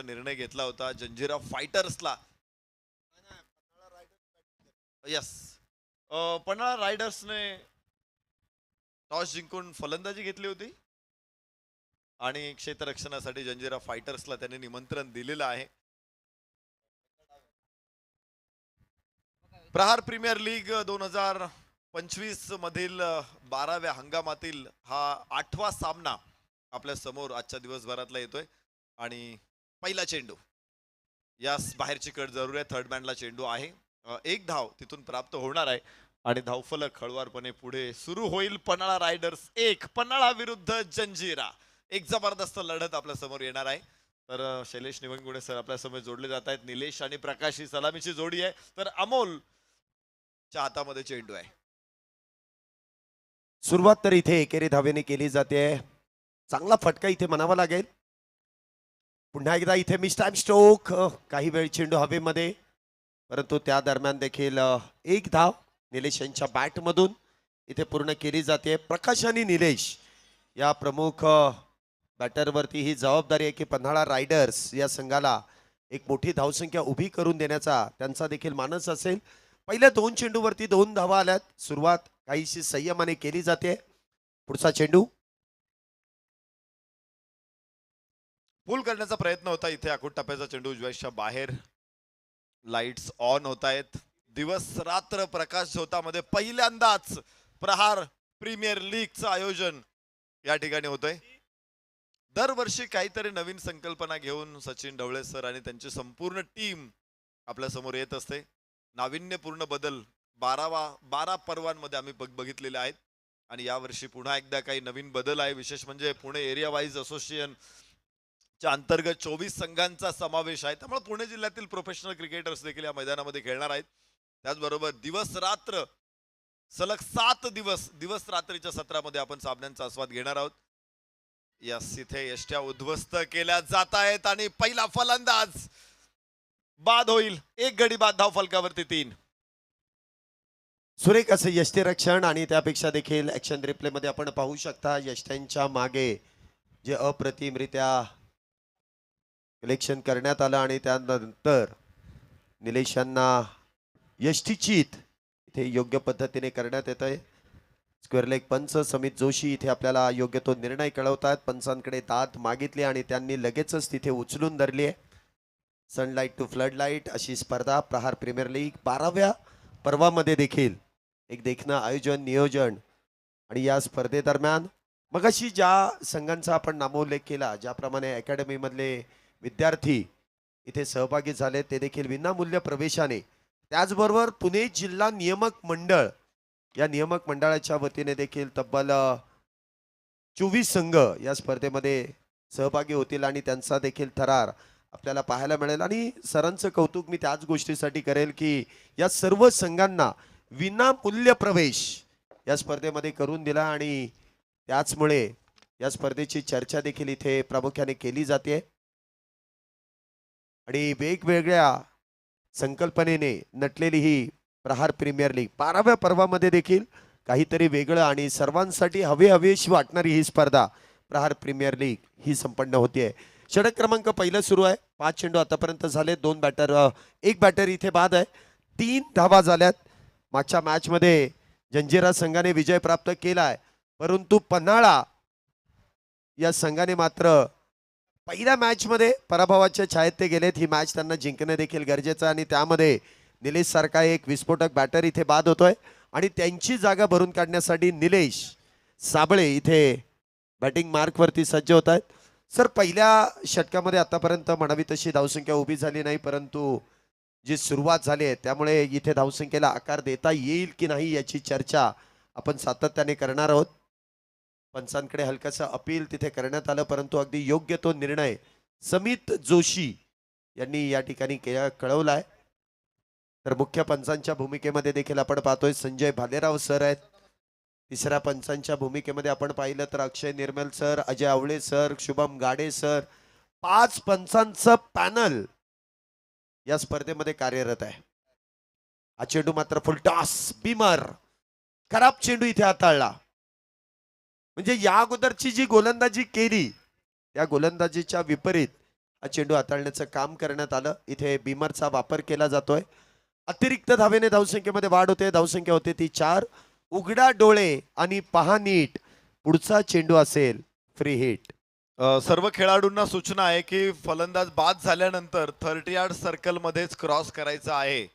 निर्णय घेतला होता जंजिरा फायटर्सला. यस, पन्हाळा रायडर्सने टॉस जिंकून फलंदाजी घेतली होती आणि क्षेत्ररक्षणासाठी जंजिरा फायटर्सला त्यांनी निमंत्रण दिलेलं आहे. प्रहार प्रीमियर लीग 2025 मधील 12व्या हंगामातील हा 8वा सामना आपल्या समोर आजच्या दिवसभरातला येतोय आणि पहिला चेंडू यास बाहेरची कट जरूर आहे. थर्ड मॅनला चेंडू आहे. एक धाव तिथून प्राप्त होणार आहे आणि धावफलक हळुवारपणे पुढे सुरू होईल. पन्हाळा रायडर्स 1, पन्हाळा विरुद्ध जंजिरा. एक जबरदस्त लढत आपल्या समोर येणार आहे. तर शैलेश निवंगुडे सर आपल्या समोर जोडले जात आहेत. निलेश आणि प्रकाश ही सलामीची जोडी आहे. तर अमोल च्या हातामध्ये चेंडू आहे. सुरुवात तर इथे एकेरी धावेने केली जाते. चांगला फटका इथे म्हणावा लागेल. पुन्हा एकदा इथे मिस टाइम स्ट्रोक. काही वेळ चेंडू हवेमध्ये, परंतु त्या दरम्यान देखील एक धाव निलेश यांच्या बॅट मधून इथे पूर्ण केली जाते. प्रकाश आणि निलेश या प्रमुख बॅटरवरती ही जबाबदारी आहे की पन्हाळा रायडर्स या संघाला एक मोठी धावसंख्या उभी करून देण्याचा त्यांचा देखील मानस असेल. पहिल्या 2 चेंडूवरती 2 धावा आल्यात. सुरुवात काहीशी संयमाने केली जाते. पुढचा चेंडू पूल करण्याचा प्रयत्न होता. इथे आखूड टप्प्याचा चेंडू उजव्याच्या बाहेर. लाईट्स ऑन होत आहेत. दिवस रात्र प्रकाश झोतामध्ये पहिल्यांदाच प्रहार प्रीमियर लीगचं आयोजन या ठिकाणी होतंय. दरवर्षी काहीतरी नवीन संकल्पना घेऊन सचिन ढवळे सर आणि त्यांची संपूर्ण टीम आपल्या समोर येत असते. नाविन्यपूर्ण बदल 12 पर्वांमध्ये आम्ही बघितलेले आहेत आणि यावर्षी पुन्हा एकदा काही नवीन बदल आहे. विशेष म्हणजे पुणे एरिया वाईज असोसिएशन च्या अंतर्गत 24 संघांचा समावेश आहे. त्यामुळे पुणे जिल्ह्यातील प्रोफेशनल क्रिकेटर्स देखील या मैदानामध्ये खेळणार आहेत. त्याचबरोबर दिवस रात्र सलग 7 दिवस रात्रीच्या सत्रामध्ये आपण सामन्यांचा आस्वाद घेणार आहोत. यस, इथे यष्ट्या उद्ध्वस्त केल्या जात आहेत आणि पहिला फलंदाज बाद होईल. एक गडी बाद. धाव फलकावरती 3. सुरेख असं यष्टीरक्षण आणि त्यापेक्षा देखील ऍक्शन रिप्ले मध्ये आपण पाहू शकता यष्ट्यांच्या मागे जे अप्रतिमरित्या कलेक्शन करण्यात आलं आणि त्यानंतर निलेश यांना यष्टीचीत इथे योग्य पद्धतीने करण्यात येत आहे. स्क्वेअर लेग पंच समित जोशी इथे आपल्याला योग्य तो निर्णय कळवतात. पंचांकडे दाद मागितली आणि त्यांनी लगेचच तिथे उचलून धरली आहे. सनलाईट टू फ्लड लाईट अशी स्पर्धा प्रहार प्रीमियर लीग 12व्या पर्वामध्ये देखील एक देखणं आयोजन नियोजन आणि या स्पर्धेदरम्यान मगाशी ज्या संघांचा आपण नामोल्लेख केला, ज्याप्रमाणे अकॅडमी मधले विद्यार्थी इथे सहभागी झाले ते देखील विनामूल्य प्रवेशाने, त्याचबरोबर पुणे जिल्हा नियामक मंडळ या नियामक मंडळाच्या वतीने देखील तब्बल 24 संघ या स्पर्धेमध्ये सहभागी होतील आणि त्यांचा देखील थरार आपल्याला पाहायला मिळेल. आणि सरांचं कौतुक मी त्याच गोष्टीसाठी करेल की या सर्व संघांना विनामूल्य प्रवेश या स्पर्धेमध्ये करून दिला आणि त्याचमुळे या स्पर्धेची चर्चा देखील इथे प्रामुख्याने केली जाते आणि वेगवेगळ्या संकल्पनेने नटलेली ही प्रहार प्रीमियर लीग 12व्या पर्वामध्ये देखील काहीतरी वेगळं आणि सर्वांसाठी हवेशी वाटणारी ही स्पर्धा प्रहार प्रीमियर लीग ही संपन्न होतीये. षटक क्रमांक पहिलं सुरू आहे. 5 चेंडू आतापर्यंत झाले. 2 बॅटर, एक बॅटर इथे बाद आहे. 3 धावा झाल्यात. मागच्या मॅच मध्ये जंजिरा संघाने विजय प्राप्त केलाय, परंतु पन्हाळा या संघाने मात्र पहिल्या मॅच मध्ये पराभवाच्या छायेत ते गेलेत. ही मॅच त्यांना जिंकणं देखील गरजेचं आणि त्यामध्ये निलेश सारखा एक विस्फोटक बॅटर इथे बाद होतोय आणि त्यांची जागा भरून काढण्यासाठी निलेश साबळे इथे बॅटिंग मार्क वरती सज्ज होत आहेत. सर, पहिल्या षटकामध्ये आतापर्यंत म्हणावी तशी धावसंख्या उभी झाली नाही, परंतु जी सुरुवात झाली आहे त्यामुळे इथे धावसंख्येला आकार देता येईल की नाही याची चर्चा आपण सातत्याने करणार आहोत. पंचांकडे हलकासा अपील तिथे करण्यात आलं, परंतु अगदी योग्य तो निर्णय समित जोशी यांनी या ठिकाणी कळवलाय. तर मुख्य पंचांच्या भूमिकेमध्ये देखील आपण पाहतोय संजय भालेराव सर आहेत. तिसऱ्या पंचांच्या भूमिकेमध्ये आपण पाहिलं तर अक्षय निर्मल सर, अजय आवळे सर, शुभम गाडे सर, 5 पंचांचं पॅनल या स्पर्धेमध्ये कार्यरत आहे. हा चेंडू मात्र फुल टॉस, बीमर, खराब चेंडू इथे हाताळला. म्हणजे या अगोदरची जी गोलंदाजी केली त्या गोलंदाजीच्या विपरीत हा चेंडू हाताळण्याचं काम करण्यात आलं. इथे बीमरचा वापर केला जातोय. अतिरिक्त धावेने धावसंख्येमध्ये वाढ होते. धावसंख्या होते ती 4. उघडा डोळे आणि पहा नीट, पुढचा चेंडू असेल फ्री हिट. सर्व खेळाडूंना सूचना आहे की फलंदाज बाद झाल्यानंतर 30 यार्ड सर्कल मध्येच क्रॉस करायचा आहे.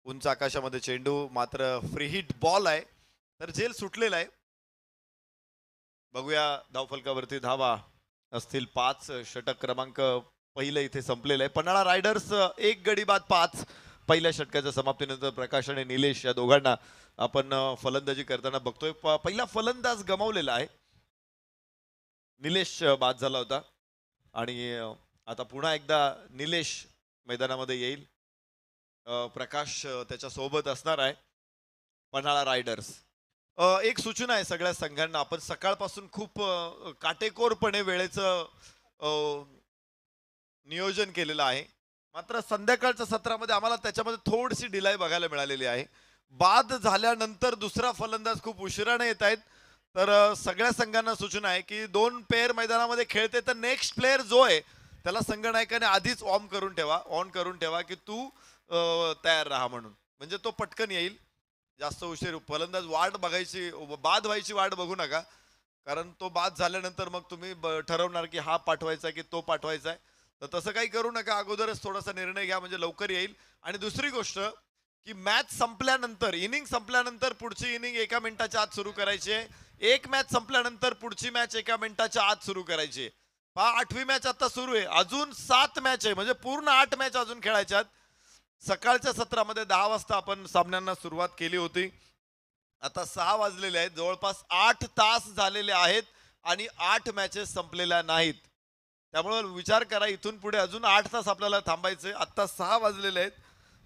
उंच आकाशामध्ये चेंडू मात्र फ्री हिट बॉल आहे, तर झेल सुटलेला आहे. बघूया धावफलकावरती धावा असतील 5. षटक क्रमांक पहिलं इथे संपलेलं आहे. पन्हाळा रायडर्स 1 गडी बाद 5. पहिल्या षटकाच्या समाप्तीनंतर प्रकाश आणि निलेश या दोघांना आपण फलंदाजी करताना बघतोय. पहिला फलंदाज गमावलेला आहे. निलेश बाद झाला होता आणि आता पुन्हा एकदा निलेश मैदानामध्ये येईल. प्रकाश त्याच्या सोबत असणार आहे. पन्हाळा रायडर्स एक सूचना आहे सगळ्या संघांना, आपण सकाळपासून खूप काटेकोरपणे वेळेचं नियोजन केलेलं आहे. मात्र संध्याकाळच्या सत्रामध्ये आम्हाला त्याच्यामध्ये थोडीशी डिलाय बघायला मिळालेली आहे. बाद झाल्यानंतर दुसरा फलंदाज खूप उशिराने येत आहेत. तर सगळ्या संघांना सूचना आहे की 2 पेअर मैदानामध्ये खेळते तर नेक्स्ट प्लेअर जो आहे त्याला संघनायकाने आधीच ऑन करून ठेवा की तू तयार राहा म्हणून, म्हणजे तो पटकन येईल. जास्त उशीर फलंदाज बाद व्हायची वाट बघू नका, कारण तो बाद झाल्यानंतर मग तुम्ही ठरवणार की हा पाठवायचा की तो पाठवायचा आहे. तर तसं काही करू नका, अगोदरच थोडासा निर्णय घ्या म्हणजे लवकर येईल. आणि दुसरी गोष्ट की मॅच संपल्यानंतर, इनिंग संपल्यानंतर पुढची इनिंग 1 मिनिटाच्या आत सुरू करायची आहे. एक मॅच संपल्यानंतर पुढची मॅच 1 मिनिटाच्या आत सुरू करायची आहे. 8वी मॅच आता सुरू आहे, अजून 7 मॅच आहे, म्हणजे पूर्ण 8 मॅच अजून खेळायच्यात. सकाळच्या सत्रामध्ये 10 वाजता आपण सामन्यांना सुरुवात केली होती. आता 6 वाजलेले आहेत, जवळपास 8 तास झालेले आहेत आणि 8 मॅचेस संपलेल्या नाहीत. त्यामुळे विचार करा, इथून पुढे अजून 8 तास आपल्याला थांबायचे. आता 6 वाजलेले आहेत,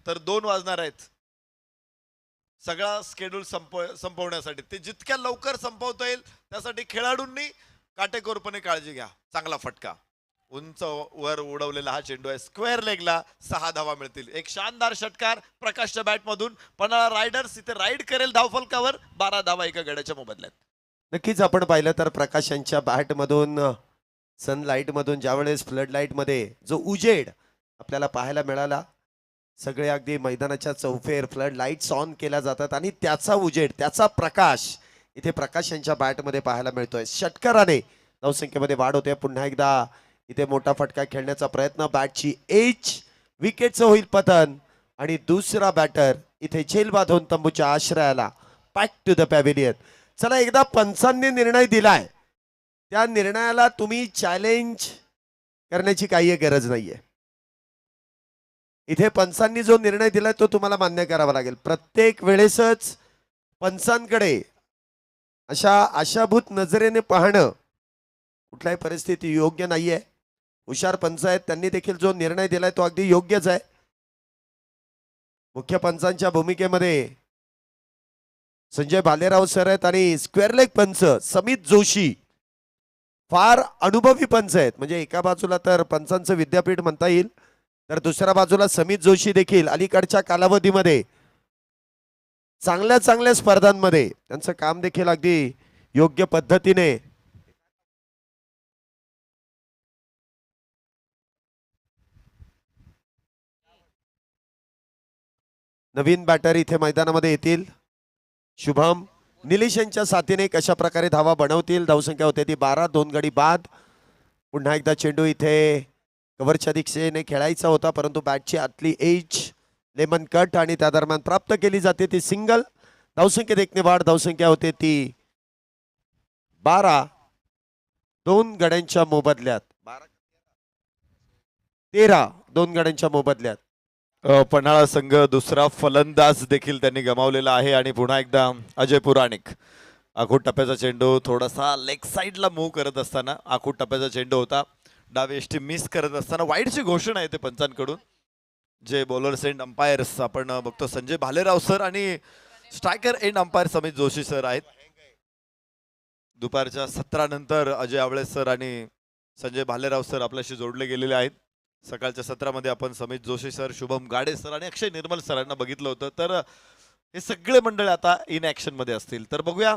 तर 2 वाजणार आहेत सगळा स्केड्यूल संपवण्यासाठी. ते जितक्या लवकर संपवता येईल त्यासाठी खेळाडूंनी काटेकोरपणे काळजी घ्या. चांगला फटका, उंच वर उडवलेला हा चेंडू आहे. स्क्वेअर लेगला 6 धावा मिळतील. एक शानदार षटकार प्रकाशच्या बॅटमधून. पन्हाळा रायडर्स इथे राईड करेल धावफलकावर. 12 धावा एका गड्याच्या मोबदल्यात. नक्कीच आपण पाहिलं तर प्रकाश यांच्या बॅटमधून, सनलाईट मधून, ज्यावेळेस फ्लड लाईट मध्ये जो उजेड आपल्याला पाहायला मिळाला, सगळे अगदी मैदानाच्या चौफेर फ्लड लाईट्स ऑन केल्या जातात आणि त्याचा उजेड, त्याचा प्रकाश इथे प्रकाश यांच्या बॅटमध्ये पाहायला मिळतोय. षटकाराने धावसंख्येमध्ये वाढ होते. पुन्हा एकदा इथे मोठा फटका खेळण्याचा प्रयत्न, बॅटची एज, विकेटचं होईल पतन आणि दुसरा बॅटर इथे झेल बांधून तंबूच्या आश्रयाला पॅक टू द पॅव्हिलियन. चला, एकदा पंचांनी निर्णय दिलाय, त्या निर्णयाला तुम्ही चॅलेंज करण्याची काही गरज नाहीये. इथे पंचांनी जो निर्णय दिलाय तो तुम्हाला मान्य करावा लागेल. प्रत्येक वेळेसच पंचांकडे अशा आशाभूत नजरेने पाहणं कुठल्याही परिस्थिती योग्य नाहीये. हुशार पंच आहेत, त्यांनी देखील जो निर्णय दिलाय तो अगदी योग्यच आहे. मुख्य पंचांच्या भूमिकेमध्ये संजय भालेराव सर आहेत आणि स्क्वेअर लेग पंच समित जोशी फार अनुभवी पंच आहेत. म्हणजे एका बाजूला तर पंचांचं विद्यापीठ म्हणता येईल, तर दुसऱ्या बाजूला समित जोशी देखील अलीकडच्या कालावधीमध्ये चांगल्या स्पर्धांमध्ये त्यांचं काम देखील अगदी योग्य पद्धतीने नवीन बॅटर इथे मैदानामध्ये येतील. शुभम निलेश यांच्या साथीने कशा प्रकारे धावा बनवतील. धावसंख्या होते ती 12. 2 गडी बाद. पुन्हा एकदा चेंडू इथे कव्हरच्या दिशेने खेळायचा होता, परंतु बॅटची आतली एज लेमन कट आणि त्या दरम्यान प्राप्त केली जाते ती सिंगल. धावसंख्येत 1 ने वाढ. धावसंख्या होते ती 12. 2 गड्यांच्या मोबदल्यात 13. 2 गड्यांच्या मोबदल्यात. पन्हाळा संघ दुसरा फलंदाज देखील त्यांनी गमावलेला आहे आणि पुन्हा एकदा अजय पुराणिक. आखूड टप्प्याचा चेंडू थोडासा लेग साईडला मूव्ह करत असताना, आखूड टप्प्याचा चेंडू होता, डावे एष्टी मिस करत असताना वाईडची घोषणा आहे ते पंचांकडून. जे बॉलर्स एंड अंपायर्स आपण बघतो संजय भालेराव सर आणि स्ट्रायकर एंड अंपायर समित जोशी सर आहेत. दुपारच्या सत्रानंतर अजय आवळे सर आणि संजय भालेराव सर आपल्याशी जोडले गेलेले आहेत. सकाळच्या सत्रामध्ये आपण समित जोशी सर, शुभम गाडे सर आणि अक्षय निर्मल सरांना बघितलं होतं. तर हे सगळे मंडळ आता इन ऍक्शन मध्ये असतील. तर बघूया.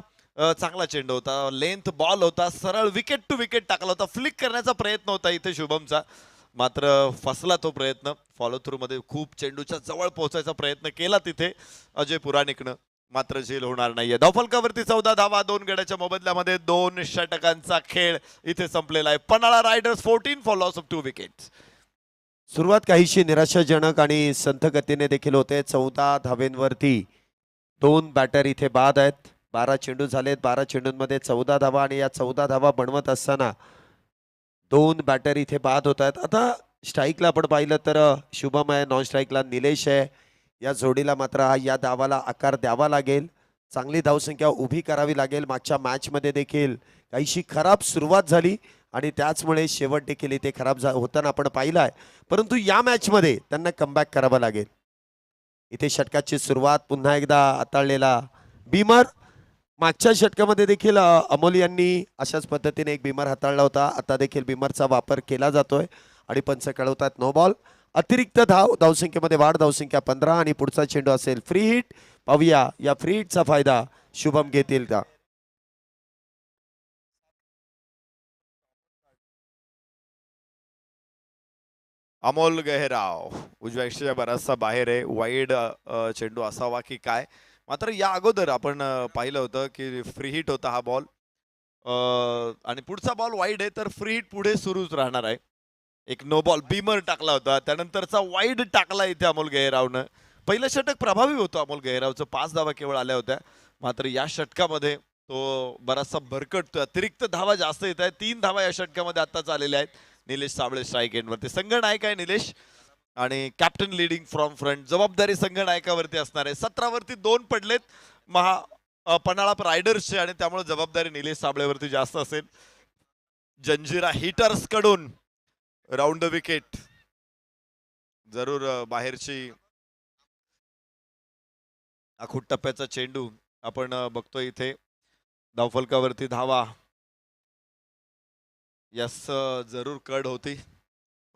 चांगला चेंडू होता, लेंथ बॉल होता, सरळ विकेट टू विकेट टाकला होता, फ्लिक करण्याचा प्रयत्न होता इथे शुभमचा. मात्र फसला तो प्रयत्न. फॉलो थ्रू मध्ये खूप चेंडूच्या जवळ पोहोचायचा प्रयत्न केला तिथे अजय पुराणिकनं, मात्र झेल होणार नाहीये. धावफलकावरती 14 धावा 2 गड्याच्या मोबदल्यामध्ये 2 षटकांचा खेळ इथे संपलेला आहे. Panhala riders 14 for loss of 2 wickets. सुरुवात काहीशी निराशाजनक आणि संथ गतीने देखील होते. 14 धावेंवरती 2 बॅटर इथे बाद आहेत. 12 चेंडू झालेत. 12 चेंडूंमध्ये 14 धावा आणि या 14 धावा बनवत असताना 2 बॅटर इथे बाद होत आहेत. आता स्ट्राईकला आपण पाहिलं तर शुभम आहे, नॉन स्ट्राईकला निलेश आहे. या जोडीला मात्र या धावाला आकार द्यावा लागेल. चांगली धावसंख्या उभी करावी लागेल. मागच्या मॅचमध्ये देखील काहीशी खराब सुरुवात झाली आणि त्याचमुळे शेवट देखील इथे खराब होताना आपण पाहिलं आहे. परंतु या मॅचमध्ये त्यांना कमबॅक करावं लागेल. इथे षटकाची सुरुवात पुन्हा एकदा हाताळलेला बीमर. मागच्या षटकामध्ये देखील अमोल यांनी अशाच पद्धतीने एक बीमर हाताळला होता. आता देखील बीमरचा वापर केला जातोय आणि पंच कळवतात नो बॉल. अतिरिक्त धावसंख्येमध्ये वाढ, धावसंख्या 15 आणि पुढचा चेंडू असेल फ्री हिट. पाहूया या फ्री हिटचा फायदा शुभम घेतील का. अमोल गहेराव उजव्या अक्षराच्या बराचसा बाहेर आहे. वाईड चेंडू असावा की काय. मात्र या अगोदर आपण पाहिलं होतं की फ्री हिट होता हा बॉल आणि पुढचा बॉल वाईड आहे तर फ्री हिट पुढे सुरूच राहणार आहे. एक नो बॉल बीमर टाकला होता, त्यानंतरचा वाईड टाकला इथे अमोल गहेरावनं. पहिलं षटक प्रभावी होतं अमोल गहेरावचं, 5 धावा केवळ आल्या होत्या. मात्र या षटकामध्ये तो बराचसा भरकटतोय. अतिरिक्त धावा जास्त येत आहेत. 3 धावा या षटकामध्ये आताच आलेल्या आहेत. निलेश साबळे स्ट्राईक एंडवरती. संघनायक आहे निलेश आणि कॅप्टन लीडिंग फ्रॉम फ्रंट. जबाबदारी संघनायकावरती असणार आहे. 17 वरती 2 पडलेत पन्हाळा रायडर्सचे आणि त्यामुळे जबाबदारी निलेश साबळेवरती जास्त असेल. जंजिरा हिटर्स कडून राऊंड द विकेट जरूर बाहेरची आखूट टप्प्याचा चेंडू आपण बघतोय इथे. धावफलकावरती धावा यस जरूर कड होती.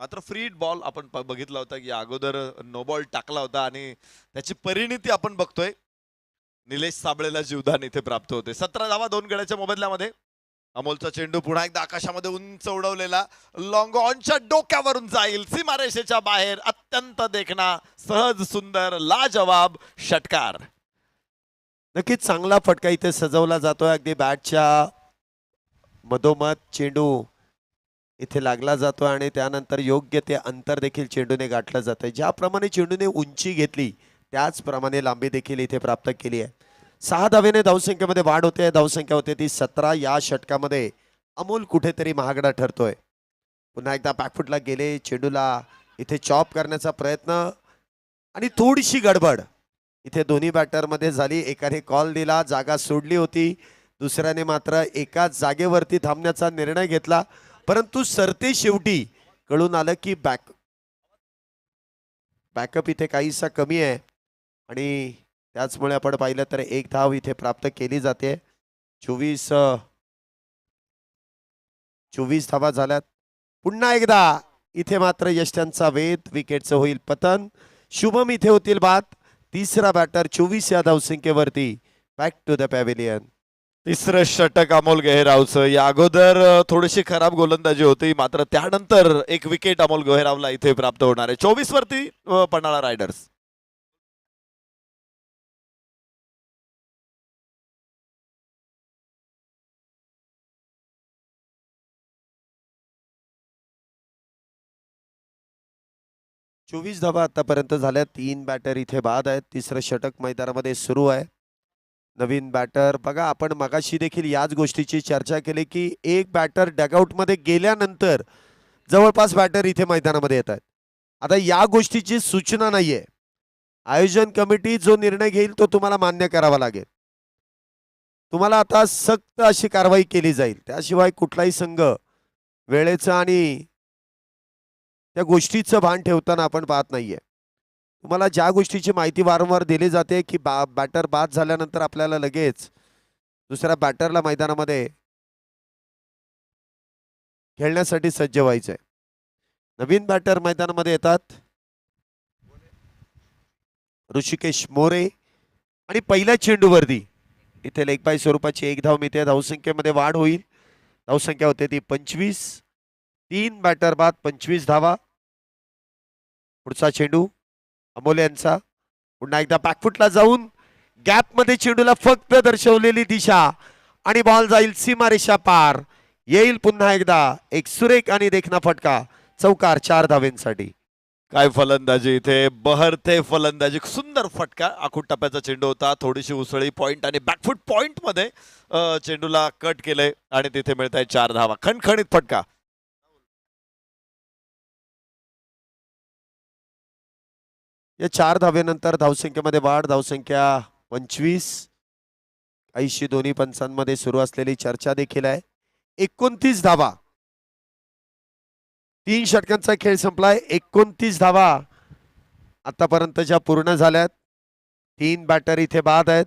मात्र फ्री हिट बॉल आपण बघितला होता की अगोदर नो बॉल टाकला होता आणि त्याची परिणिती आपण बघतोय. निलेश साबळेला जीवदान इथे प्राप्त होते. 17 धावा 2 गड्याच्या मोबदल्यामध्ये. अमोलचा चेंडू पुन्हा एकदा आकाशामध्ये उंच उडवलेला लॉंग ऑनच्या डोक्यावरून जाईल सीमारेषेच्या बाहेर. अत्यंत देखणा, सहज, सुंदर, लाजवाब षटकार. नक्कीच चांगला फटका इथे सजवला जातोय. अगदी बॅटच्या मधोमध चेंडू इथे लागला जातो आणि त्यानंतर योग्य ते अंतर देखील चेंडूने गाठलं जातंय. ज्याप्रमाणे चेंडूने उंची घेतली त्याचप्रमाणे लांबी देखील इथे प्राप्त केली आहे. 6 धावेने धावसंख्येमध्ये वाढ होते. धावसंख्या होते ती 17. या षटकामध्ये अमोल कुठेतरी महागडा ठरतोय. पुन्हा एकदा बॅकफुटला गेले, चेंडूला इथे चॉप करण्याचा प्रयत्न आणि थोडीशी गडबड इथे दोन्ही बॅटरमध्ये झाली. एकाने कॉल दिला, जागा सोडली होती. दुसऱ्याने मात्र एकाच जागेवरती थांबण्याचा निर्णय घेतला. परंतु सरते शेवटी कळून आलं की बॅकअप इथे काहीसा कमी आहे आणि त्याचमुळे आपण पाहिलं तर 1 धाव इथे प्राप्त केली जाते. 24 धावा झाल्यात. पुन्हा एकदा इथे मात्र यष्ट्यांचा वेध, विकेटचं होईल पतन. शुभम इथे होतील बाद. तिसरा बॅटर 24 या धावसंख्येवरती. Back to the pavilion. तिसरं षटक अमोल गहेरावचं. या अगोदर थोडीशी खराब गोलंदाजी होती, मात्र त्यानंतर एक विकेट अमोल गहेरावला इथे प्राप्त होणार आहे. 24 वरती पन्हाळा रायडर्स. चोवीस धावा आतापर्यंत झाल्या. 3 बॅटर इथे बाद आहेत. तिसरं षटक मैदानामध्ये सुरू आहे. नवीन बॅटर बघा, आपण मगाशी देखील याच गोष्टीची चर्चा केली की एक बॅटर डगआउटमध्ये गेल्यानंतर जवळपास बॅटर इथे मैदानामध्ये येत आहेत. आता या गोष्टीची सूचना नाहीये. आयोजन कमिटी जो निर्णय घेईल तो तुम्हाला मान्य करावा लागेल. तुम्हाला आता सक्त अशी कारवाई केली जाईल. त्याशिवाय कुठलाही संघ वेळेचं आणि त्या गोष्टीचं भान ठेवताना आपण पाहत नाहीये. तुम्हाला ज्या गोष्टीची माहिती वारंवार दिली जाते की बॅटर बाद झाल्यानंतर आपल्याला लगेच दुसऱ्या बॅटरला मैदानामध्ये खेळण्यासाठी सज्ज व्हायचंय. नवीन बॅटर मैदानामध्ये येतात ऋषिकेश मोरे आणि पहिल्या चेंडूवरती इथे लेग बाय स्वरूपाची 1 धाव मिळते. धावसंख्येमध्ये वाढ होईल. धावसंख्या होते ती 25. 3 बॅटर बाद 25 धावा. पुढचा चेंडू अमोल यांचा पुन्हा एकदा बॅकफुटला जाऊन गॅप मध्ये चेंडूला फक्त दर्शवलेली दिशा आणि बॉल जाईल सीमारेषा पार. येईल पुन्हा एकदा एक सुरेख आणि देखना फटका. चौकार 4 धावेंसाठी. काय फलंदाजी इथे, बहरते फलंदाजी, सुंदर फटका. आखूड टप्प्याचा चेंडू होता, थोडीशी उसळी पॉइंट आणि बॅकफुट पॉइंट मध्ये चेंडूला कट केलंय आणि तिथे मिळत आहे 4 धावा. खणखणीत फटका. या 4 धावेनंतर धावसंख्येमध्ये वाढ. धावसंख्या 25. ऐशी दोन्ही पंचांमध्ये सुरू असलेली चर्चा देखील आहे. 29 धावा. 3 षटकांचा खेळ संपलाय. 29 धावा आतापर्यंतच्या पूर्ण झाल्यात. 3 बॅटर इथे बाद आहेत.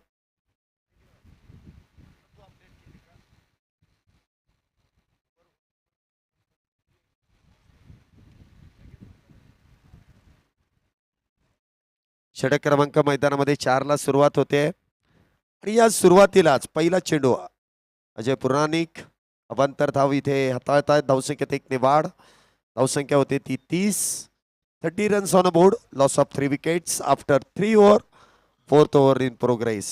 षटक क्रमांक मैदानामध्ये 4 ला सुरुवात होते आणि या सुरुवातीलाच पहिला चेंडू अजय पुराणिक अवांतर धाव इथे हाताळतायत. धावसंख्येत 1 ने वाढ. धावसंख्या होते ती 30. 30 runs on a board. Loss of 3 wickets after 3 over. 4th over in progress.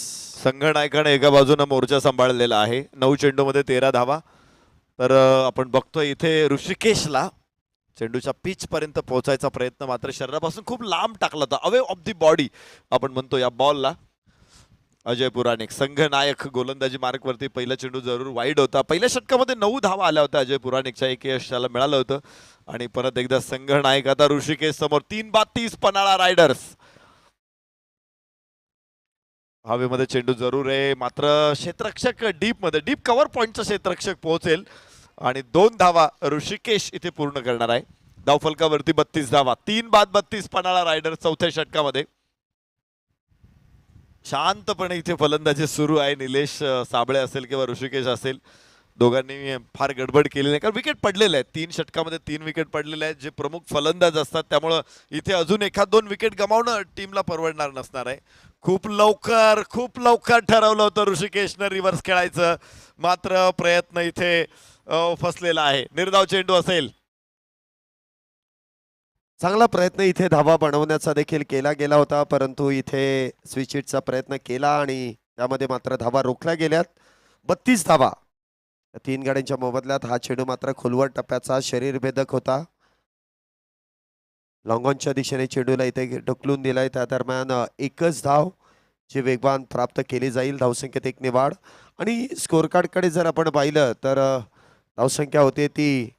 संघनायकाने एका बाजूने मोर्चा सांभाळलेला आहे. 9 चेंडूमध्ये 13 धावा. तर आपण बघतोय इथे ऋषिकेशला चेंडूच्या पिच पर्यंत पोहोचायचा प्रयत्न मात्र शरीरापासून खूप लांब टाकला होता. अवे ऑफ दी बॉडी आपण म्हणतो या बॉलला. अजय पुराणिक संघनायक गोलंदाजी मार्क वरती. पहिला चेंडू जरूर वाईड होता. पहिल्या षटकामध्ये 9 धावा आल्या होत्या अजय पुराणिकच्या. एक यश त्याला मिळालं होतं आणि परत एकदा संघनायक आता ऋषिकेश समोर. 3/30 पन्हाळा रायडर्स. हवेमध्ये चेंडू जरूर आहे मात्र क्षेत्ररक्षक डीप कव्हर पॉइंटचा क्षेत्ररक्षक पोहोचेल आणि 2 धावा ऋषिकेश इथे पूर्ण करणार आहे. धावफलकावरती 32 धावा. 3/32 पन्हाळा रायडर्स चौथ्या षटकामध्ये. शांतपणे इथे फलंदाजी सुरू आहे. निलेश साबळे असेल किंवा ऋषिकेश असेल, दोघांनी फार गडबड केलेली नाही कारण विकेट पडलेले आहेत. 3 षटकामध्ये 3 विकेट पडलेले आहेत जे प्रमुख फलंदाज असतात. त्यामुळं इथे अजून 1-2 विकेट गमावणं टीमला परवडणार नसणार आहे. खूप लवकर ठरवलं होतं ऋषिकेशनं रिव्हर्स खेळायचं मात्र प्रयत्न इथे फसलेला आहे. निर्धाव चेंडू असेल. चांगला प्रयत्न इथे धावा बनवण्याचा देखील केला गेला होता परंतु इथे स्विच हिटचा प्रयत्न केला आणि त्यामध्ये मात्र धावा रोखल्या गेल्यात. 32 धावा 3 गाड्यांच्या मोबदल्यात. हा चेंडू मात्र खोलवर टप्प्याचा शरीरभेदक होता. लॉंगॉनच्या दिशेने चेंडूला इथे ढकलून दिलाय. त्या दरम्यान एकच धाव जी वेगवान प्राप्त केली जाईल. धावसंख्येत 1 ने वाढ आणि स्कोर कार्डकडे जर आपण पाहिलं तर धावसंख्या होते ती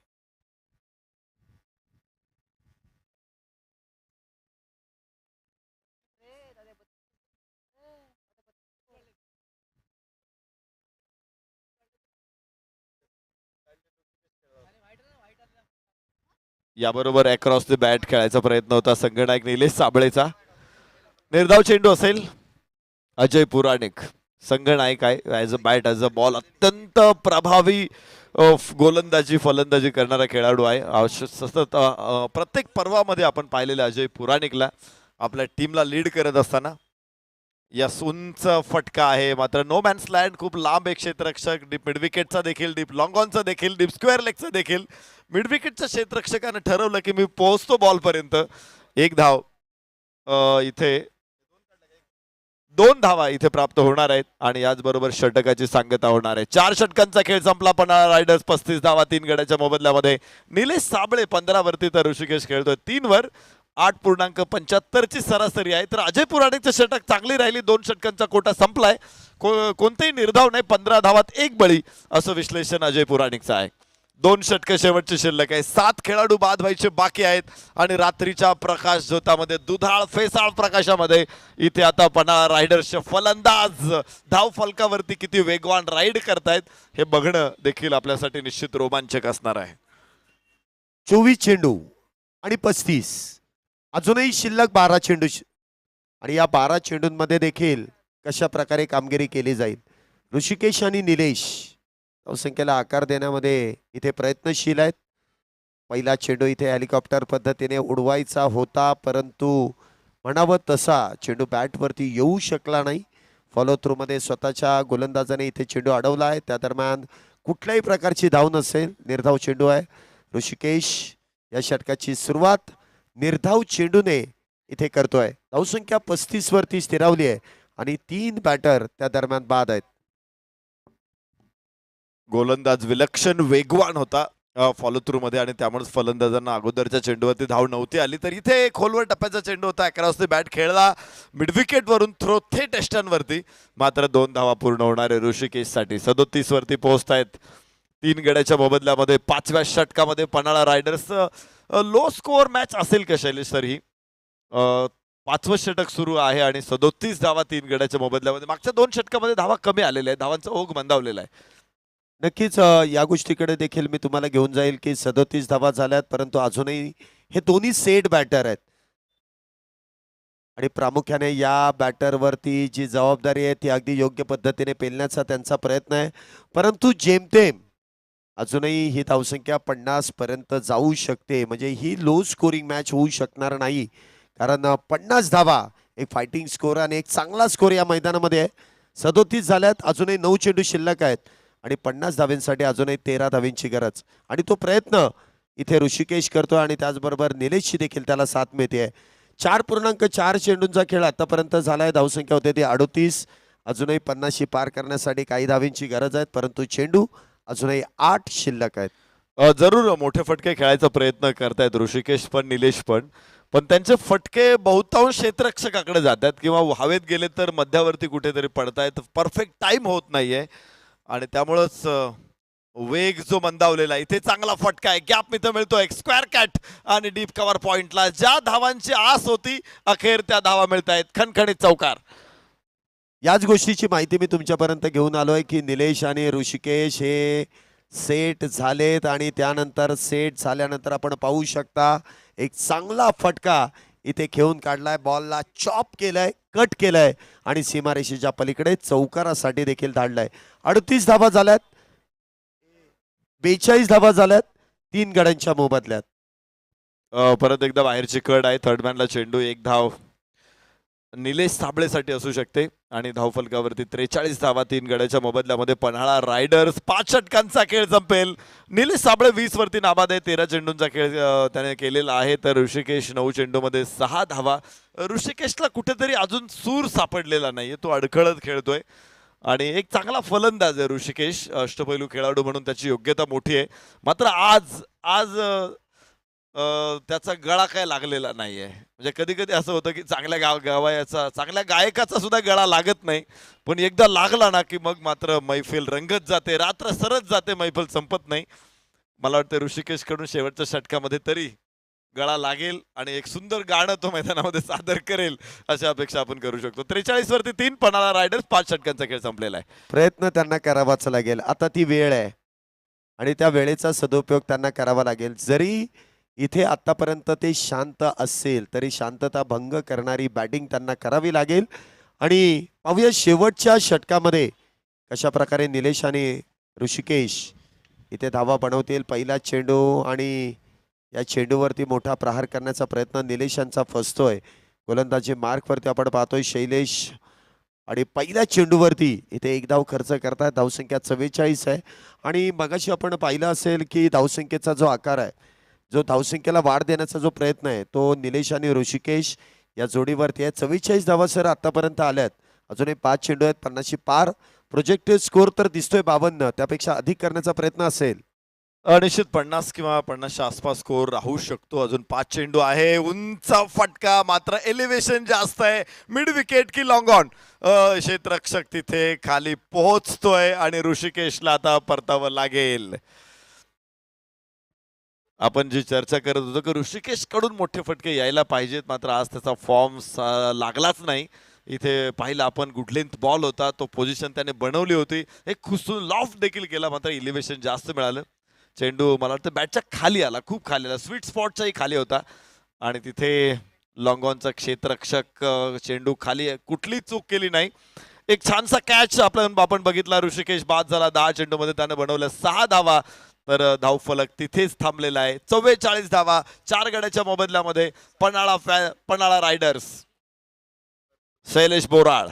याबरोबर अक्रॉस द बॅट खेळायचा प्रयत्न होता संघनायक निलेश साबळेचा. निर्धाव चेंडू असेल. अजय पुराणिक संघनायक आहे. As a bat as a ball अत्यंत प्रभावी गोलंदाजी फलंदाजी करणारा खेळाडू आहे. सतत प्रत्येक पर्वामध्ये आपण पाहिलेलं अजय पुराणिकला आपल्या टीमला लीड करत असताना. या उंच फटका आहे मात्र नो मॅन्स लँड. खूप लांब एक क्षेत्ररक्षक. डीप मिड विकेटचा देखील, डीप लॉंग ऑनचा देखील, डीप स्क्वेअर लेगचा देखील. मिड विकेटच्या क्षेत्ररक्षकाने ठरवलं की मी पोहोचतो बॉल पर्यंत. 1 धाव इथे 2 धावा इथे प्राप्त होणार आहेत आणि याचबरोबर षटकाची सांगता होणार आहे. 4 षटकांचा खेळ संपला. पन्हाळा रायडर्स 35 धावा 3 गड्याच्या मोबदल्यामध्ये. निलेश साबळे 15 वरती तर ऋषिकेश खेळतोय 3 वर. 8.75 ची सरासरी आहे. तर अजय पुराणिकचं षटक चांगली राहिली. 2 षटकांचा कोटा संपलाय. कोणतेही निर्धाव नाही. 15 धावात 1 बळी असं विश्लेषण अजय पुराणिकचं आहे. 2 षटक शेवटची शिल्लक आहे. 7 खेळाडू बाद व्हायचे बाकी आहेत आणि रात्रीच्या प्रकाश झोतामध्ये दुधाळ फेसाळ प्रकाशामध्ये इथे आता पन्हाळा रायडर्सचे फलंदाज धाव फलकावरती किती वेगवान राईड करतायत हे बघणं देखील आपल्यासाठी निश्चित रोमांचक असणार आहे. 24 चेंडू आणि 35 अजूनही शिल्लक 12 चेंडू आणि या 12 चेंडूंमध्ये देखील कशा प्रकारे कामगिरी केली जाईल. ऋषिकेश आणि निलेश धावसंख्येला आकार देण्यामध्ये इथे प्रयत्नशील आहेत. पहिला चेंडू इथे हेलिकॉप्टर पद्धतीने उडवायचा होता परंतु म्हणावं तसा चेंडू बॅटवरती येऊ शकला नाही. फॉलो थ्रू मध्ये स्वतःच्या गोलंदाजाने इथे चेंडू अडवला आहे. त्या दरम्यान कुठल्याही प्रकारची धाव नसेल. निर्धाव चेंडू आहे. ऋषिकेश या षटकाची सुरुवात निर्धाव चेंडूने इथे करतोय. धावसंख्या 35 वरती स्थिरावली आहे आणि 3 बॅटर त्या दरम्यान बाद आहेत. गोलंदाज विलक्षण वेगवान होता फॉलो थ्रू मध्ये आणि त्यामुळेच फलंदाजांना अगोदरच्या चेंडूवरती धाव नव्हती आली. तर इथे खोलवर टप्प्याचा चेंडू होता. अकरास बॅट खेळला मिडविकेट वरून थ्रो थेट एस्टांवरती. मात्र 2 धावा पूर्ण होणारे ऋषिकेशसाठी 37 वरती पोहोचतायत. 3 गड्याच्या मोबदल्यामध्ये 5व्या षटकामध्ये Panhala riders low score match असेल का शैलेश सर ही? 5वं षटक सुरू आहे आणि 37 धावा 3 गड्याच्या मोबदल्यामध्ये. मागच्या 2 षटकामध्ये धावा कमी आलेल्या आहेत. धावांचा ओघ मंदावलेला आहे. नक्कीच या गोष्टीकडे देखील मी तुम्हाला घेऊन जाईल की 37 धावा झाल्यात, परंतु अजूनही हे दोन्ही सेट बॅटर आहेत आणि प्रामुख्याने या बॅटरवरती जी जबाबदारी आहे ती अगदी योग्य पद्धतीने पेलण्याचा त्यांचा प्रयत्न आहे. परंतु जेमतेम अजूनही ही धावसंख्या 50 पर्यंत जाऊ शकते. म्हणजे ही लो स्कोरिंग मॅच होऊ शकणार नाही, कारण 50 धावा एक फायटिंग स्कोर आणि एक चांगला स्कोर या मैदानामध्ये आहे. 37 झाल्यात, अजूनही 9 चेंडू शिल्लक आहेत आणि 50 धाव्यांसाठी अजूनही 13 धाव्यांची गरज आणि तो प्रयत्न इथे ऋषिकेश करतोय आणि त्याचबरोबर निलेशची देखील त्याला साथ मिळते. 4.4 चेंडूंचा खेळ आतापर्यंत झालाय. धावसंख्या होते ती 38. अजूनही 50शी पार करण्यासाठी काही धाव्यांची गरज आहे, परंतु चेंडू अजूनही 8 शिल्लक आहेत. जरूर मोठे फटके खेळायचा प्रयत्न करतायत ऋषिकेश पण निलेश पण. पण त्यांचे फटके बहुतांश क्षेत्ररक्षकाकडे जातात किंवा हवेत गेले तर मध्यावरती कुठेतरी पडतायत. परफेक्ट टाइम होत नाहीये आणि त्यामुळंच वेग जो मंदावलेला आहे. इथे चांगला फटका आहे. गॅप इथं मिळतोय. स्क्वेअर कॅट आणि डीप कव्हर पॉइंटला ज्या धावांची आस होती अखेर त्या धावा मिळतायत. खणखणीत चौकार. याच गोष्टीची माहिती मी तुमच्यापर्यंत घेऊन आलोय की निलेश आणि ऋषिकेश हे सेट झालेत आणि त्यानंतर सेट झाल्यानंतर आपण पाहू शकता एक चांगला फटका इथे खेळून काढलाय. बॉलला चॉप केलाय, कट केलाय आणि सीमारेषेच्या पलीकडे चौकारासाठी देखील धाडलाय. 38 धावा झाल्यात, 42 धावा झाल्यात 3 गड्यांच्या मोबदल्यात. परत एकदा बाहेरची कड आहे. थर्डमॅनला चेंडू. 1 धाव निलेश साबळेसाठी असू शकते आणि धावफलकावरती 43 धावा 3 गड्याच्या मोबदल्यामध्ये पन्हाळा रायडर्स. 5 षटकांचा खेळ संपेल. निलेश साबळे 20 वरती नाबाद आहे. 13 चेंडूंचा खेळ त्याने केलेला आहे. तर ऋषिकेश 9 चेंडूमध्ये 6 धावा. ऋषिकेशला कुठेतरी अजून सूर सापडलेला नाहीये. तो अडखळत खेळतोय आणि एक चांगला फलंदाज आहे ऋषिकेश. अष्टपैलू खेळाडू म्हणून त्याची योग्यता मोठी आहे. मात्र आज आज त्याचा गळा काय लागलेला नाहीये. म्हणजे कधी कधी असं होतं की चांगल्या गावायाचा चांगल्या गायकाचा सुद्धा गळा लागत नाही, पण एकदा लागला ना की मग मात्र मैफिल रंगत जाते, रात्र सरत जाते, मैफिल संपत नाही. मला वाटतं ऋषिकेश कडून शेवटच्या षटकामध्ये तरी गळा लागेल आणि एक सुंदर गाणं तो मैदानामध्ये सादर करेल अशी अपेक्षा आपण करू शकतो. 43 वरती 3 पन्हाळा रायडर्स. 5 षटकांचा खेळ संपलेला आहे. प्रयत्न त्यांना करावाच लागेल. आता ती वेळ आहे आणि त्या वेळेचा सदुपयोग त्यांना करावा लागेल. जरी इथे आतापर्यंत ते शांत असेल तरी शांतता भंग करणारी बॅटिंग त्यांना करावी लागेल आणि पाहूया शेवटच्या षटकामध्ये कशा प्रकारे निलेश आणि ऋषिकेश इथे धावा बनवतील. पहिला चेंडू आणि या चेंडूवरती मोठा प्रहार करण्याचा प्रयत्न निलेशांचा फसतोय. गोलंदाजी मार्कवरती आपण पाहतोय शैलेश आणि पहिल्या चेंडूवरती इथे 1 धाव खर्च करतात. धावसंख्या 44 आहे आणि मगाशी आपण पाहिलं असेल की धावसंख्येचा जो आकार आहे, जो धावसंख्येला वाढ देण्याचा जो प्रयत्न आहे तो निलेश आणि ऋषिकेश या जोडीवरती आहे. 44 धावा सर आतापर्यंत आल्यात. अजूनही 5 चेंडू आहेत. 50शी पार. प्रोजेक्टेड स्कोर तर दिसतोय 52. त्यापेक्षा अधिक करण्याचा प्रयत्न असेल. निश्चित 50 किंवा 50च्या आसपास स्कोर राहू शकतो. अजून 5 चेंडू आहे. उंच फटका, मात्र एलिव्हेशन जास्त आहे. मिड विकेट की लॉंग ऑन. क्षेत्ररक्षक तिथे खाली पोहोचतोय आणि ऋषिकेशला आता परतावं लागेल. आपण जी चर्चा करत होतो की ऋषिकेश कडून मोठे फटके यायला पाहिजेत, मात्र आज त्याचा फॉर्म लागलाच नाही. इथे पाहिलं आपण गुड लेंथ बॉल होता, तो पोझिशन त्याने बनवली होती. एक खुसून लॉफ्ट देखील केला, मात्र इलिव्हेशन जास्त मिळालं. चेंडू मला वाटतं बॅटच्या खाली आला, खूप खाली आला, स्वीट स्पॉटच्याही खाली होता आणि तिथे लॉंगॉनचा क्षेत्ररक्षक चेंडू खाली कुठली चूक केली नाही. एक छानसा कॅच आपण बघितला. ऋषिकेश बाद झाला. 10 चेंडूमध्ये त्याने बनवल्या 6 धावा. तर धावफलक तिथेच थांबलेला आहे. 44 धावा 4 गड्याच्या मोबदल्यामध्ये पन्हाळा रायडर्स. शैलेश बोराळ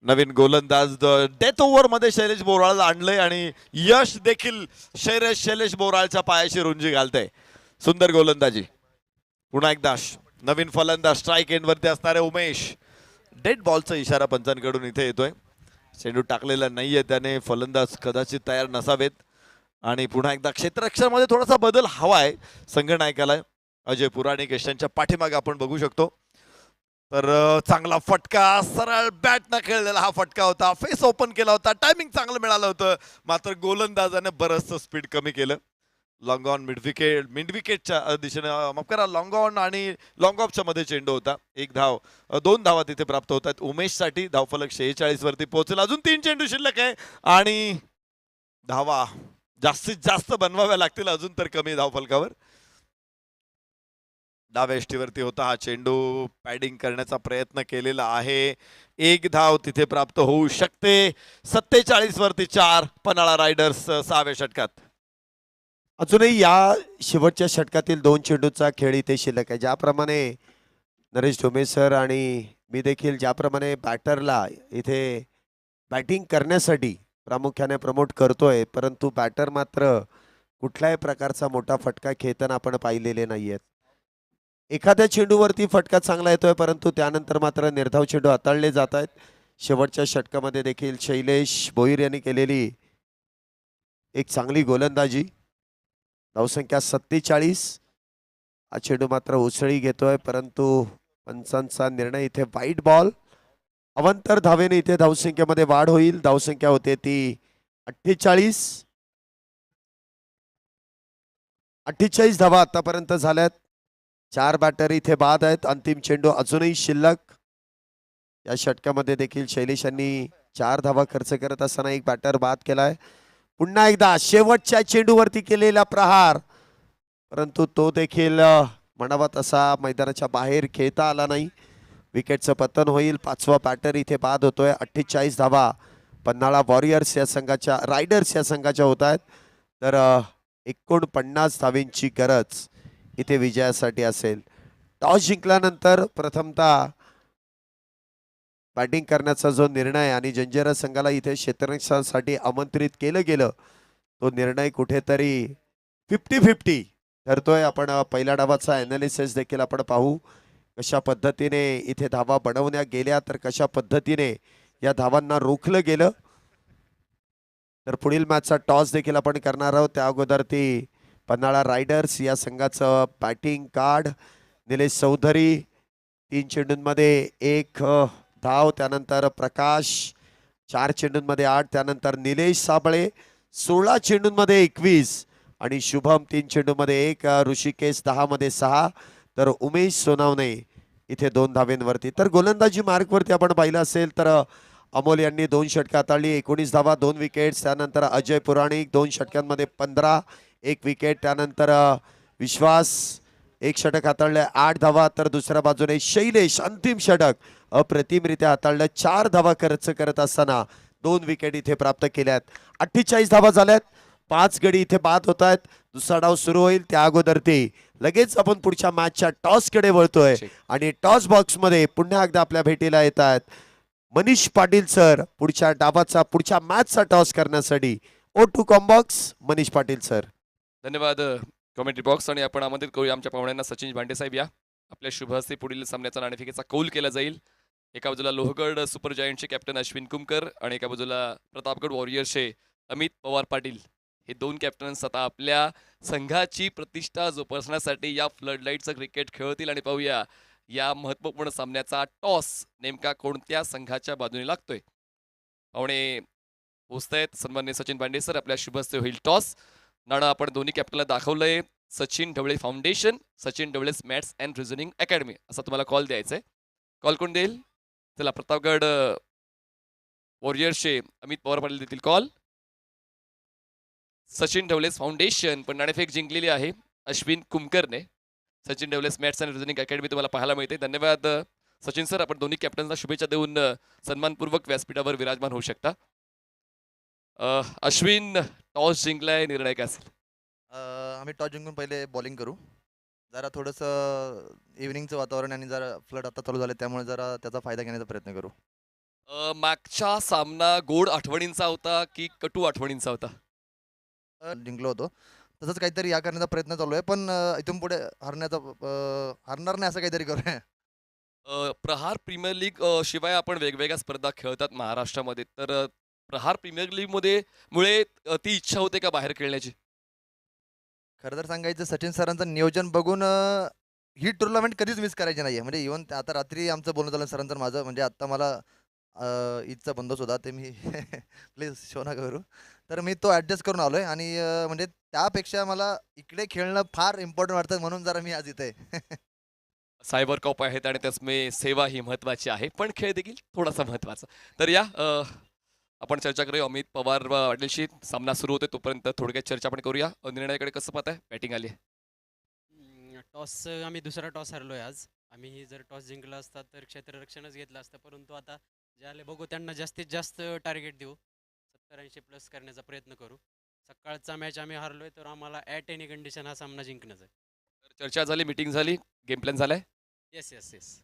नवीन गोलंदाज. डेथ ओव्हर मध्ये शैलेश बोराळला आणलंय आणि यश देखील शैलेश बोराळच्या पायाशी रुंजी घालतंय. सुंदर गोलंदाजी. पुन्हा एकदा नवीन फलंदाज स्ट्राईक एंड वरती असणारे उमेश. डेड बॉलचा इशारा पंचांकडून इथे येतोय. चेंडू टाकलेला नाहीये त्याने, फलंदाज कदाचित तयार नसावेत. आणि पुन्हा एकदा क्षेत्ररक्षणामध्ये थोडासा बदल हवाय संघनायकाला. अजय पुराणिक यशांच्या पाठीमागे आपण बघू शकतो. तर चांगला फटका, सरळ बॅट न खेळलेला हा फटका होता. फेस ओपन केला होता, टायमिंग चांगलं मिळालं होतं. मात्र गोलंदाजाने बरंचसं स्पीड कमी केलं. लॉंग ऑन मिड विकेटच्या दिशेने, माफ करा, लॉंग ऑन आणि लॉंग ऑफच्या मध्ये चेंडू होता. एक धाव, 2 धावा तिथे प्राप्त होत आहेत उमेशसाठी. धावफलक 46 वरती पोहोचेल. अजून 3 चेंडू शिल्लक आहे आणि धावा जास्तीत जास्त बनवाव्या लागतील अजून तर कमी धावफलकावर. डाव्या यष्टीवरती होता हा चेंडू. पॅडिंग करण्याचा प्रयत्न केलेला आहे. एक धाव तिथे प्राप्त होऊ शकते. 47 वरती 4 पन्हाळा रायडर्स 6व्या षटकात. अजूनही या शेवटच्या षटकातील 2 चेंडूचा खेळ इथे शिल्लक आहे. ज्याप्रमाणे नरेश ढोमे सर आणि मी देखील ज्याप्रमाणे बॅटरला इथे बॅटिंग करण्यासाठी प्रामुख्याने प्रमोट करतोय, परंतु बॅटर मात्र कुठल्याही प्रकारचा मोठा फटका खेळताना आपण पाहिलेले नाहीयेत. एखाद्या चेंडूवरती फटका चांगला येतोय, परंतु त्यानंतर मात्र निर्धाव चेंडू हाताळले जात आहेत. शेवटच्या षटकामध्ये देखील शैलेश भोईर यांनी केलेली एक चांगली गोलंदाजी. धावसंख्या 47. हा चेंडू मात्र उसळी घेतोय, परंतु पंचांचा निर्णय इथे वाईट बॉल. अवांतर धावेने इथे धावसंख्येमध्ये वाढ होईल. धावसंख्या होते ती 48. 48 धावा आतापर्यंत झाल्यात. 4 बॅटर इथे बाद आहेत. अंतिम चेंडू अजूनही शिल्लक. या षटकामध्ये देखील शैलेशांनी 4 धावा खर्च करत असताना एक बॅटर बाद केलाय. पुन्हा एकदा शेवटच्या चेंडूवरती केलेला प्रहार, परंतु तो देखील म्हणावा तसा मैदानाच्या बाहेर खेळता आला नाही. विकेटचं पतन होईल. 5वा बॅटर इथे बाद होतोय. 48 धावा पन्हाळा वॉरियर्स या संघाच्या, रायडर्स या संघाच्या होत आहेत. तर 49 धावेंची गरज इथे विजयासाठी असेल. टॉस जिंकल्यानंतर प्रथमतः बॅटिंग करण्याचा जो निर्णय आणि जंजिरा संघाला इथे क्षेत्ररक्षणासाठी आमंत्रित केलं गेलं, तो निर्णय कुठेतरी 50-50 ठरतोय. आपण पहिल्या डावाचा अनालिसिस देखील आपण पाहू. कशा पद्धतीने इथे धावा बनवल्या गेल्या, तर कशा पद्धतीने या धावांना रोखलं गेलं. तर पुढील मॅचचा टॉस देखील आपण करणार आहोत. त्या अगोदर ती पन्हाळा रायडर्स या संघाचं बॅटिंग कार्ड. निलेश चौधरी 3 चेंडूंमध्ये 1 धाव. त्यानंतर प्रकाश 4 चेंडूंमध्ये 8. त्यानंतर निलेश साबळे 16 चेंडूंमध्ये 21 आणि शुभम 3 चेंडूंमध्ये 1. ऋषिकेश 10 मध्ये 6. तर उमेश सोनावणे इथे 2 धावेंवरती. तर गोलंदाजी मार्कवरती आपण पाहिलं असेल तर अमोल यांनी 2 षटकं हाताळली, 19 धावा, 2 विकेट्स. त्यानंतर अजय पुराणिक 2 षटकांमध्ये 15, 1 विकेट. त्यानंतर विश्वास 1 षटक हाताळलं, 8 धावा. तर दुसऱ्या बाजूने शैलेश अंतिम षटक अप्रतिमरित्या हाताळलं, 4 धावा खर्च करत असताना 2 विकेट इथे प्राप्त केल्यात. 48 धावा झाल्यात. 5 गडी इथे बाद होत आहेत. दुसरा डाव सुरू होईल त्या अगोदर ते लगेच आपण पुढच्या मॅचच्या टॉस कडे वळतोय आणि टॉस बॉक्स मध्ये पुन्हा एकदा आपल्या भेटीला येत आहेत मनीष पाटील सर. पुढच्या डावाचा, पुढच्या मॅचचा टॉस करण्यासाठी O2 combox Manish Patil sir. धन्यवाद कॉमेंट्री बॉक्स. आणि आपण आमंत्रित करूया आमच्या पाहुण्यांना. सचिन भांडे साहेब या. आपल्या शुभ हस्ते पुढील सामन्याचा नाणेफेकीचा कौल केला जाईल. एका बाजूला लोहगड सुपर जायंटचे कॅप्टन अश्विन कुमकर आणि एका बाजूला प्रतापगड वॉरियर्सचे अमित पवार पाटील. हे 2 कॅप्टन्स आता आपल्या संघाची प्रतिष्ठा जोपासण्यासाठी या फ्लडलाईटचं क्रिकेट खेळतील. आणि पाहूया या महत्त्वपूर्ण सामन्याचा टॉस नेमका कोणत्या संघाच्या बाजूने लागतोय. पाहुणे पोचतायत. सन्माननीय सचिन भांडे सर, आपल्या शुभ हस्ते होईल टॉस. नाणं आपण दोन्ही कॅप्टनला दाखवलंय. Sachin Dhawale foundation, Sachin Dhawales maths and reasoning academy असा तुम्हाला कॉल द्यायचा आहे. कॉल कोण देईल? चला, प्रतापगड वॉरियर्सचे अमित पवार पाटील देतील कॉल. सचिन ढवलेस फाउंडेशन पण नाणेफेक जिंकलेली आहे अश्विन कुमकरने. Sachin Dhawales maths and reasoning academy तुम्हाला पाहायला मिळते. धन्यवाद सचिन सर. आपण दोन्ही कॅप्टन्सना शुभेच्छा देऊन सन्मानपूर्वक व्यासपीठावर विराजमान होऊ शकता. अश्विन, टॉस जिंकलाय, निर्णय काय असेल? आम्ही टॉस जिंकून पहिले बॉलिंग करू. जरा थोडंसं इव्हिनिंगचं वातावरण आणि जरा फ्लड आता चालू झालं, त्यामुळे जरा त्याचा फायदा घेण्याचा प्रयत्न करू. मागचा सामना गोड आठवणींचा होता की कटू आठवणींचा होता? जिंकलो होतो, तसंच काहीतरी या करण्याचा प्रयत्न चालू आहे, पण इथून पुढे हरणार नाही असं काहीतरी करूया. प्रहार प्रीमियर लीग शिवाय आपण वेगवेगळ्या स्पर्धा खेळतात महाराष्ट्रामध्ये, तर प्रहार प्रीमियर लीग मध्ये मुळे ती इच्छा होते का बाहेर खेळण्याची? खरं तर सांगायचं सचिन सरांचं नियोजन बघून ही टुर्नामेंट कधीच मिस करायची नाहीये. म्हणजे इव्हन आता रात्री आमचं बोलणं झालं सरांचं माझं, म्हणजे आता मला ईदचा बंदोबस्त होता ते मी प्लीज शो नका करू. तर मी तो ॲडजस्ट करून आलोय आणि म्हणजे त्यापेक्षा मला इकडे खेळणं फार इम्पॉर्टंट वाटतं म्हणून जरा मी आज इथे आहे. सायबर कॉप आहेत आणि त्याचमुळे सेवा ही महत्वाची आहे, पण खेळ देखील थोडासा महत्वाचा. तर या आपण चर्चा करूया अमित पवार पाटीलशी. सामना सुरू होते तोपर्यंत थोडक्यात चर्चा आपण करूया. निर्णयाकडे कसं पाहताय? बॅटिंग आली आहे. टॉस आम्ही दुसरा टॉस हरलोय आज. आम्ही जर टॉस जिंकला असता तर क्षेत्ररक्षणच घेतलं असतं, परंतु आता जे आले बघू त्यांना जास्तीत जास्त टार्गेट देऊ, 70-80 प्लस करण्याचा प्रयत्न करू. सकाळचा मॅच आम्ही हरलोय तर आम्हाला ॲट एनी कंडिशन हा सामना जिंकणंच आहे. तर चर्चा झाली, मीटिंग झाली, गेम प्लॅन झालाय. Yes yes yes.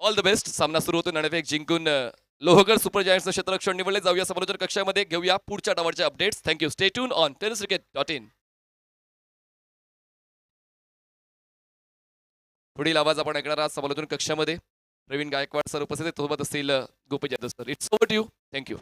All the best. सामना सुरू होतो. नाणेफेक जिंकून लोहगड सुपर जायंट्सचं क्षेत्ररक्षण निवडले. जाऊया समालोचन कक्षामध्ये, घेऊया पुढच्या डावाचे updates. Thank you. Stay tune on tenniscricket.in. पुढील आवाज आपण ऐकणार आहात समालोचन कक्षामध्ये. प्रवीण गायकवाड सर उपस्थित आहेत, सोबत असतील Gopi Jadhav sir. It's over to you. Thank you.